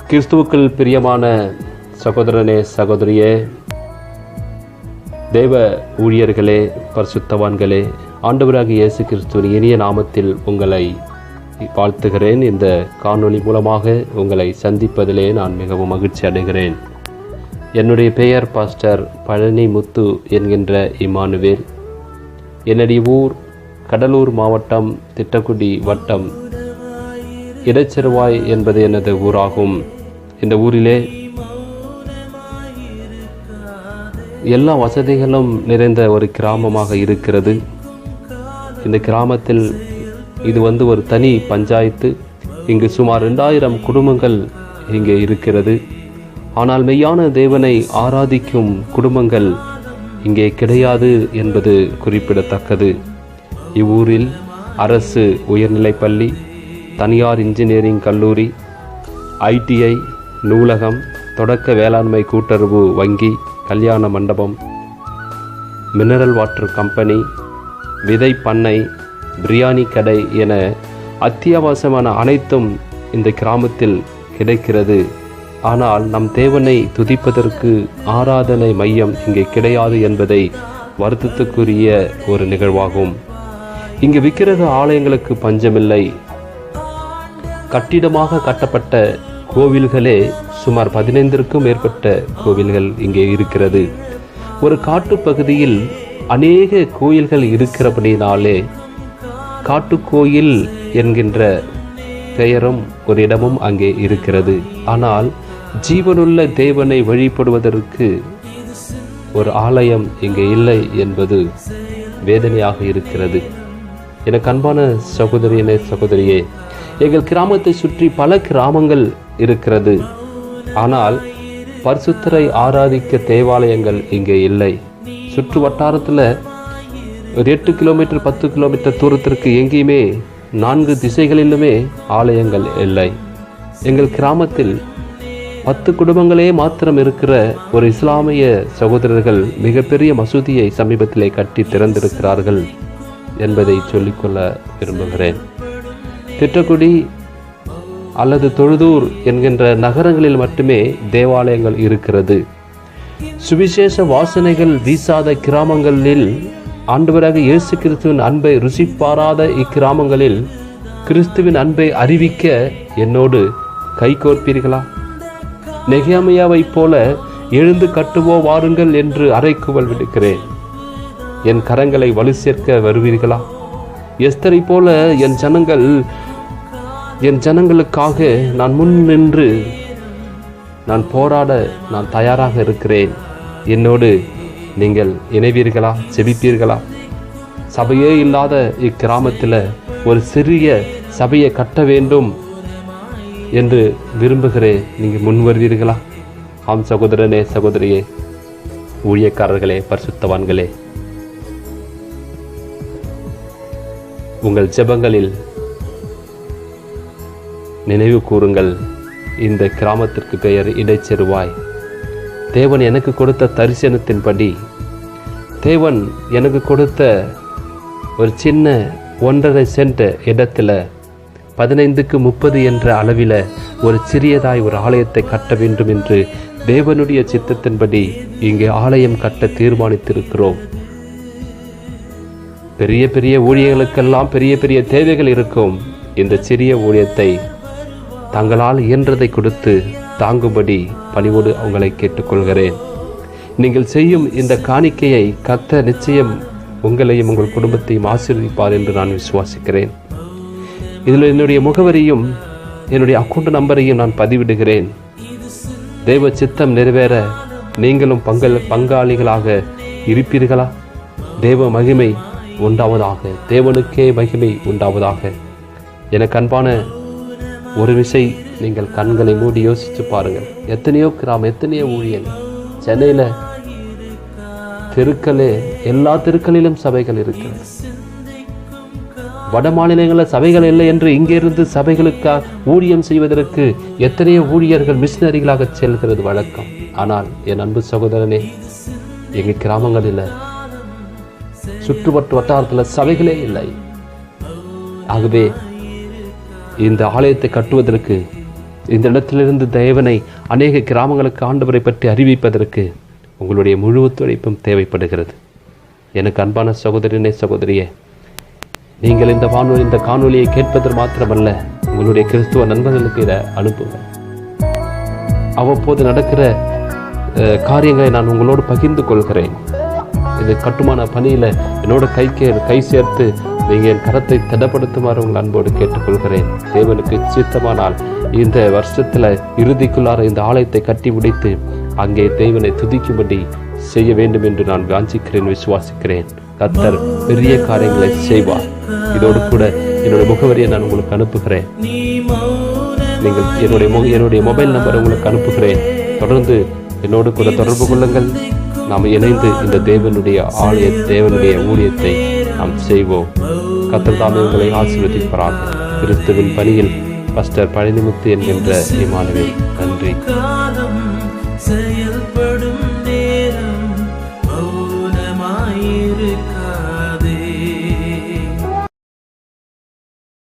கிறிஸ்துவுக்குள் பிரியமான சகோதரனே, சகோதரியே, தேவ ஊழியர்களே, பரிசுத்தவான்களே, ஆண்டவராகிய இயேசு கிறிஸ்துவின் இனிய நாமத்தில் உங்களை வாழ்த்துகிறேன். இந்த காணொளி மூலமாக உங்களை சந்திப்பதிலே நான் மிகவும் மகிழ்ச்சி அடைகிறேன். என்னுடைய பெயர் பாஸ்டர் பழனி முத்து என்கின்ற இம்மானுவேல். என்னுடைய ஊர் கடலூர் மாவட்டம், திட்டக்குடி வட்டம், இடச்செருவாய் என்பது எனது ஊராகும். இந்த ஊரிலே எல்லா வசதிகளும் நிறைந்த ஒரு கிராமமாக இருக்கிறது. இந்த கிராமத்தில் இது ஒரு தனி பஞ்சாயத்து. இங்கு சுமார் 2000 குடும்பங்கள் இங்கே இருக்கிறது. ஆனால் மெய்யான தேவனை ஆராதிக்கும் குடும்பங்கள் இங்கே கிடையாது என்பது குறிப்பிடத்தக்கது. இவ்வூரில் அரசு உயர்நிலைப்பள்ளி, தனியார் இன்ஜினியரிங் கல்லூரி, ITI, நூலகம், தொடக்க வேளாண்மை கூட்டுறவு வங்கி, கல்யாண மண்டபம், மினரல் வாட்டர் கம்பெனி, விதை பண்ணை, பிரியாணி கடை என அத்தியாவசியமான அனைத்தும் இந்த கிராமத்தில் கிடைக்கிறது. ஆனால் நம் தேவனை துதிப்பதற்கு ஆராதனை மையம் இங்கே கிடையாது என்பதை வருத்தத்துக்குரிய ஒரு நிகழ்வாகும். இங்கு விக்கிரக ஆலயங்களுக்கு பஞ்சமில்லை. கட்டிடமாக கட்டப்பட்ட கோவில்களே சுமார் 15க்கும் மேற்பட்ட கோவில்கள் இங்கே இருக்கிறது. ஒரு காட்டுப்பகுதியில் அநேக கோயில்கள் இருக்கிறபடினாலே காட்டுக்கோயில் என்கின்ற பெயரும் ஒரு இடமும் அங்கே இருக்கிறது. ஆனால் ஜீவனுள்ள தேவனை வழிபடுவதற்கு ஒரு ஆலயம் இங்கே இல்லை என்பது வேதனையாக இருக்கிறது. எனக்கு அன்பான சகோதரியனே, சகோதரியே, எங்கள் கிராமத்தை சுற்றி பல கிராமங்கள் இருக்கிறது. ஆனால் பரிசுத்தரை ஆராதிக்க தேவாலயங்கள் இங்கே இல்லை. சுற்று வட்டாரத்தில் ஒரு 8 கிலோமீட்டர் 10 கிலோமீட்டர் தூரத்திற்கு எங்கேயுமே 4 திசைகளிலுமே ஆலயங்கள் இல்லை. எங்கள் கிராமத்தில் 10 குடும்பங்களே மாத்திரம் இருக்கிற ஒரு இஸ்லாமிய சகோதரர்கள் மிகப்பெரிய மசூதியை சமீபத்திலே கட்டி திறந்திருக்கிறார்கள் என்பதை சொல்லிக்கொள்ள விரும்புகிறேன். திட்டக்குடி அல்லது தொழுதூர் என்கின்ற நகரங்களில் மட்டுமே தேவாலயங்கள் இருக்கிறது. சுவிசேஷ வாசனைகள் வீசாத கிராமங்களில், ஆண்டவராக இயேசு கிறிஸ்துவின் அன்பை ருசிப்பாராத இக்கிராமங்களில் கிறிஸ்துவின் அன்பை அறிவிக்க என்னோடு கைகோர்ப்பீர்களா? நெகேமியாவை போல எழுந்து கட்டுவோ வாருங்கள் என்று அறைகூவல் விடுக்கிறேன். என் கரங்களை வலு சேர்க்க வருவீர்களா? எஸ்தரை போல என் ஜனங்களுக்காக நான் முன் நின்று நான் போராட நான் தயாராக இருக்கிறேன். என்னோடு நீங்கள் இணைவீர்களா? செபிப்பீர்களா? சபையே இல்லாத இக்கிராமத்தில் ஒரு சிறிய சபையை கட்ட வேண்டும் என்று விரும்புகிறேன். நீங்கள் முன் வருவீர்களா? ஆம் சகோதரனே, சகோதரியே, ஊழியக்காரர்களே, பரிசுத்தவான்களே, உங்கள் ஜெபங்களில் நினைவு கூறுங்கள். இந்த கிராமத்திற்கு பெயர் இடச்செருவாய். தேவன் எனக்கு கொடுத்த தரிசனத்தின்படி, தேவன் எனக்கு கொடுத்த ஒரு சின்ன 1.5 சென்ட் இடத்துல 15க்கு 30 என்ற அளவில் ஒரு சிறியதாய் ஒரு ஆலயத்தை கட்ட வேண்டும் என்று தேவனுடைய சித்தத்தின்படி இங்கே ஆலயம் கட்ட தீர்மானித்திருக்கிறோம். பெரிய பெரிய ஊழியர்களுக்கெல்லாம் பெரிய பெரிய தேவைகள் இருக்கும். இந்த சிறிய ஊழியத்தை தங்களால் இயன்றதை கொடுத்து தாங்கும்படி பணிவோடு உங்களை கேட்டுக்கொள்கிறேன். நீங்கள் செய்யும் இந்த காணிக்கையை கர்த்தர் நிச்சயம் உங்களையும் உங்கள் குடும்பத்தையும் ஆசீர்வதிப்பார் என்று நான் விசுவாசிக்கிறேன். இதில் என்னுடைய முகவரியும் என்னுடைய அக்கௌண்ட் நம்பரையும் நான் பதிவிடுகிறேன். தேவ சித்தம் நிறைவேற நீங்களும் பங்காளிகளாக இருப்பீர்களா? தேவ மகிமை உண்டாவதாக, தேவனுக்கே மகிமை உண்டாவதாக. எனக்கு அன்பான ஒரு விசை நீங்கள் கண்களை மூடி யோசித்து பாருங்கள். எத்தனையோ கிராமம், எத்தனையோ ஊழியர்கள். சென்னையில் தெருக்களே, எல்லா தெருக்களிலும் சபைகள் இருக்கிறது. வட மாநிலங்களில் சபைகள் இல்லை என்று இங்கிருந்து சபைகளுக்காக ஊழியம் செய்வதற்கு எத்தனையோ ஊழியர்கள் மிஷினரிகளாக செல்கிறது வழக்கம். ஆனால் என் அன்பு சகோதரனே, எங்கள் கிராமங்களில் சுற்றுவட்ட வட்டாரத்தில் சபைகளே இல்லை. ஆகவே இந்த ஆலயத்தை கட்டுவதற்கு இந்த இடத்திலிருந்து தேவனை அநேக கிராமங்களுக்கு ஆண்டவரை பற்றி அறிவிப்பதற்கு உங்களுடைய முழு ஒத்துழைப்பும் தேவைப்படுகிறது. எனக்கு அன்பான சகோதரனே, சகோதரியே, நீங்கள் இந்த காணொலியை கேட்பது மாத்திரமல்ல, உங்களுடைய கிறிஸ்துவ நண்பர்களுக்கு இதை அனுப்புங்கள். அவ்வப்போது நடக்கிற காரியங்களை நான் உங்களோடு பகிர்ந்து கொள்கிறேன். இது கட்டுமான பணியில் என்னோட கை சேர்த்து நீங்கள் என் கரத்தை திடப்படுத்துமாறு உங்கள் அன்போடு கேட்டுக்கொள்கிறேன். தேவனுக்கு சித்தமானால் இந்த வருஷத்தில் இறுதிக்குள்ளார இந்த ஆலயத்தை கட்டி முடித்து அங்கே தேவனை துதிக்கும்படி செய்ய வேண்டும் என்று நான் வாஞ்சிக்கிறேன், விசுவாசிக்கிறேன். கர்த்தர் பெரிய காரியங்களை செய்வார். இதோடு கூட என்னுடைய முகவரியை நான் உங்களுக்கு அனுப்புகிறேன். நீங்கள் என்னுடைய மொபைல் நம்பரை உங்களுக்கு அனுப்புகிறேன். தொடர்ந்து என்னோடு கூட தொடர்பு கொள்ளுங்கள். நாம் இணைந்து இந்த தேவனுடைய ஊழியத்தை நாம் செய்வோம். கர்த்தர் தாமே உங்களை ஆசீர்வதிப்பாராக. கிறிஸ்துவின் பணியில் பாஸ்டர் பழனிமுத்து என்கின்ற இமானுவேல். நன்றி.